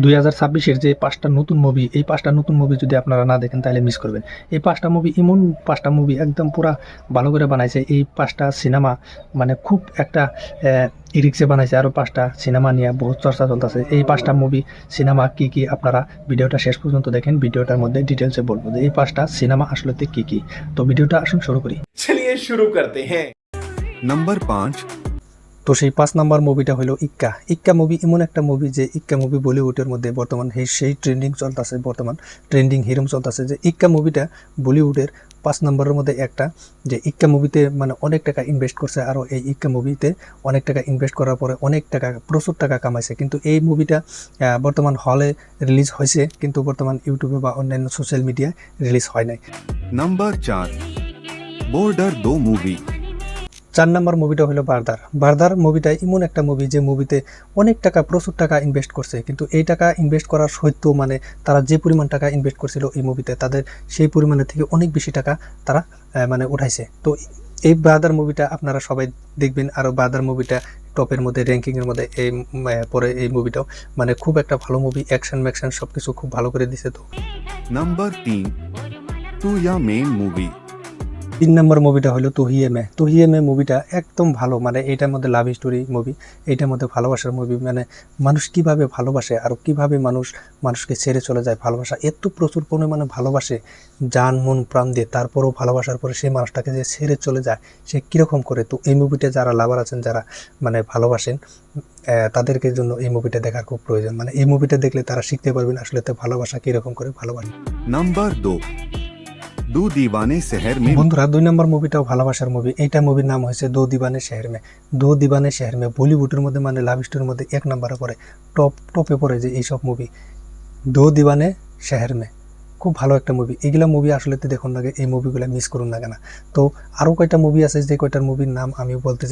2026-এর যে 5টা নতুন মুভি, এই 5টা নতুন মুভি যদি আপনারা না দেখেন তাহলে মিস করবেন। এই 5টা মুভি এমন 5টা মুভি একদম পুরা ভালো করে বানাইছে। এই 5টা সিনেমা মানে খুব একটা ইরিক্সে বানাইছে। আরও 5টা সিনেমা নিয়ে বহুত চর্চা চলতেছে। এই 5টা মুভি সিনেমা কি কি আপনারা ভিডিওটা শেষ পর্যন্ত দেখেন। ভিডিওটার মধ্যে ডিটেলসে বলবো যে এই 5টা সিনেমা আসলে কি কি। তো ভিডিওটা আসুন শুরু করি। चलिए शुरू करते हैं। नंबर 5। তো সেই 5 নাম্বার মুভিটা হলো ইক্কা। ইক্কা মুভি এমন একটা মুভি যে ইক্কা মুভি বলিউডের মধ্যে বর্তমান সেই ট্রেন্ডিং চলতেছে, বর্তমান ট্রেন্ডিং হিরোম চলতেছে যে ইক্কা মুভিটা বলিউডের 5 নাম্বারের মধ্যে একটা। যে ইক্কা মুভিতে মানে অনেক টাকা ইনভেস্ট করছে, আরও এই ইক্কা মুভিতে অনেক টাকা ইনভেস্ট করার পরে অনেক টাকা, প্রচুর টাকা কামাইছে। কিন্তু এই মুভিটা বর্তমান হলে রিলিজ হয়েছে, কিন্তু বর্তমান ইউটিউবে বা অন্যান্য সোশ্যাল মিডিয়ায় রিলিজ হয় নাই। नंबर 4। Border 2 movie. 4 নাম্বার মুভিটা হলো বারদার। বারদার মুভিটা এমন একটা মুভি যে মুভিতে অনেক টাকা, প্রচুর টাকা ইনভেস্ট করছে, কিন্তু এই টাকা ইনভেস্ট করার সত্ত্বেও মানে তারা যে পরিমাণ টাকা ইনভেস্ট করছিল এই মুভিতে, তাদের সেই পরিমাণের থেকে অনেক বেশি টাকা তারা মানে উঠাইছে। তো এই বারদার মুভিটা আপনারা সবাই দেখবেন। আর বারদার মুভিটা টপের মধ্যে, র্যাঙ্কিংয়ের মধ্যে এই পরে এই মুভিটাও মানে খুব একটা ভালো মুভি, অ্যাকশন ম্যাকশন সব কিছু খুব ভালো করে দিছে। তো नंबर 3। टू या मेन मूवी। 3 নম্বর মুভিটা হলো তু হি মে। তু হি মে মুভিটা একদম ভালো, মানে এটার মধ্যে লাভ স্টোরি মুভি, এটার মধ্যে ভালোবাসার মুভি। মানে মানুষ কিভাবে ভালোবাসে আর কিভাবে মানুষকে ছেড়ে চলে যায়। ভালোবাসা এত প্রচুর পরিমাণে ভালোবাসে, জান মন প্রাণ দিয়ে, তারপরেও ভালোবাসার পরে সেই মানুষটাকে যে ছেড়ে চলে যায় সে কীরকম করে। তো এই মুভিটা যারা লাভার আছেন, যারা মানে ভালোবাসেন, তাদেরকে জন্য এই মুভিটা দেখার খুব প্রয়োজন। মানে এই মুভিটা দেখলে তারা শিখতে পারবেন আসলে তো ভালোবাসা কীরকম করে ভালোবাসে। नंबर 2। दो दीवाने शहर में। বন্ধুরা 2 নম্বর মুভিটাও ভালোবাসার মুভি। এইটা মুভির নাম হয়েছে দো দিবানে শহর মে। দো দিবানে শহর মে বলিউডের মধ্যে মানে লাভ স্টোরির মধ্যে 1 নম্বরে পড়ে, টপে পড়ে যে এইসব মুভি। দো দিবানে শহর মে খুব ভালো একটা মুভি। এইগুলা মুভি আসলে তো দেখুন লাগে, এই মুভিগুলো মিস করুন না কেন। তো আরও কয়টা মুভি আছে, যে কয়টার মুভির নাম আমি বলতে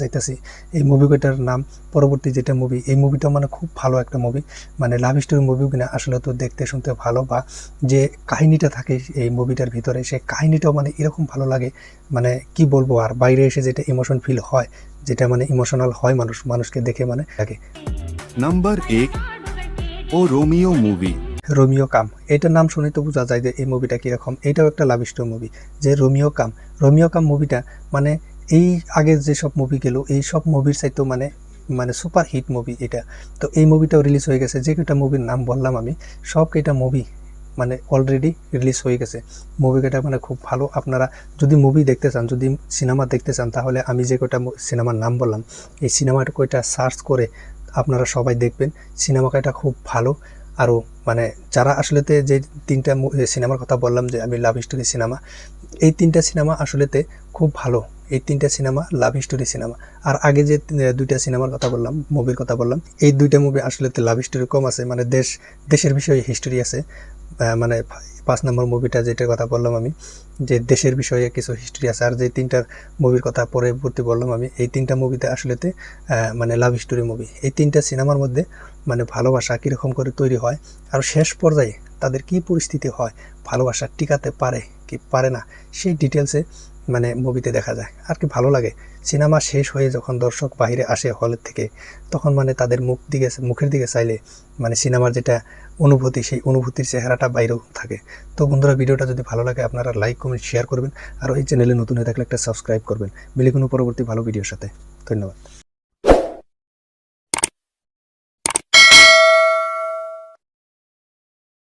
চাইতেছি। এই মুভি কয়টার নাম পরবর্তী যেটা মুভি, এই মুভিটা মানে খুব ভালো একটা মুভি। মানে লাভ স্টোরি মুভিগুলো আসলে তো দেখতে শুনতে ভালো, বা যে কাহিনীটা থাকে এই মুভিটার ভিতরে, সেই কাহিনীটাও মানে এরকম ভালো লাগে। মানে কি বলবো, আর বাইরে এসে যেটা ইমোশন ফিল হয়, যেটা মানে ইমোশনাল হয় মানুষকে দেখে মানে লাগে। नंबर 1। ओ रोमियो मूवी। রোমিও কাম, এটার নাম শুনে তো বোঝা যায় যে এই মুভিটা কীরকম। এটাও একটা লাভ স্টোরি মুভি, যে রোমিও কাম মুভিটা মানে এই আগের যেসব মুভি গেল এই সব মুভির চাইতেও মানে সুপার হিট মুভি এটা। তো এই মুভিটাও রিলিজ হয়ে গেছে। যে কটা মুভির নাম বললাম আমি, সব কটা মুভি মানে অলরেডি রিলিজ হয়ে গেছে। মুভিটা মানে খুব ভালো। আপনারা যদি মুভি দেখতে চান, যদি সিনেমা দেখতে চান, তাহলে আমি যে কটা সিনেমার নাম বললাম এই সিনেমাটা কয়টা সার্চ করে আপনারা সবাই দেখবেন। সিনেমা কয়টা খুব ভালো। আরও মানে যারা আসলেতে যে 3টা সিনেমার কথা বললাম যে আমি লাভ স্টোরি সিনেমা, এই 3টা সিনেমা আসলেতে খুব ভালো। এই 3টা সিনেমা লাভ স্টোরি সিনেমা। আর আগে যে 2টা সিনেমার কথা বললাম, মুভির কথা বললাম, এই 2টা মুভি আসলেতে লাভ স্টোরি কম আছে, মানে দেশের বিষয়ে হিস্টোরি আছে। মানে 5 নম্বর মুভিটা যেটার কথা বললাম আমি, যে দেশের বিষয়ে কিছু হিস্ট্রি আছে। আর যে 3টার মুভির কথা পরবর্তী বললাম আমি, এই 3টা মুভিতে আসলেতে মানে লাভ স্টোরি মুভি। এই 3টা সিনেমার মধ্যে মানে ভালোবাসা কীরকম করে তৈরি হয়, আর শেষ পর্যায়ে তাদের কি পরিস্থিতি হয়, ভালোবাসা টিকাতে পারে কি পারে না, সেই ডিটেলসে মানে মুভিতে দেখা যায়। আর কি ভালো লাগে, সিনেমা শেষ হয়ে যখন দর্শক বাইরে আসে হলের থেকে, তখন মানে তাদের মুখের দিকে চাইলে মানে সিনেমার যেটা অনুভূতি, সেই অনুভূতির চেহারাটা বাইরেও থাকে। তো বন্ধুরা, ভিডিওটা যদি ভালো লাগে আপনারা লাইক কমেন্ট শেয়ার করবেন, আর এই চ্যানেলে নতুন হয়ে থাকলে একটা সাবস্ক্রাইব করবেন। মিলে কোনো পরবর্তী ভালো ভিডিওর সাথে। ধন্যবাদ।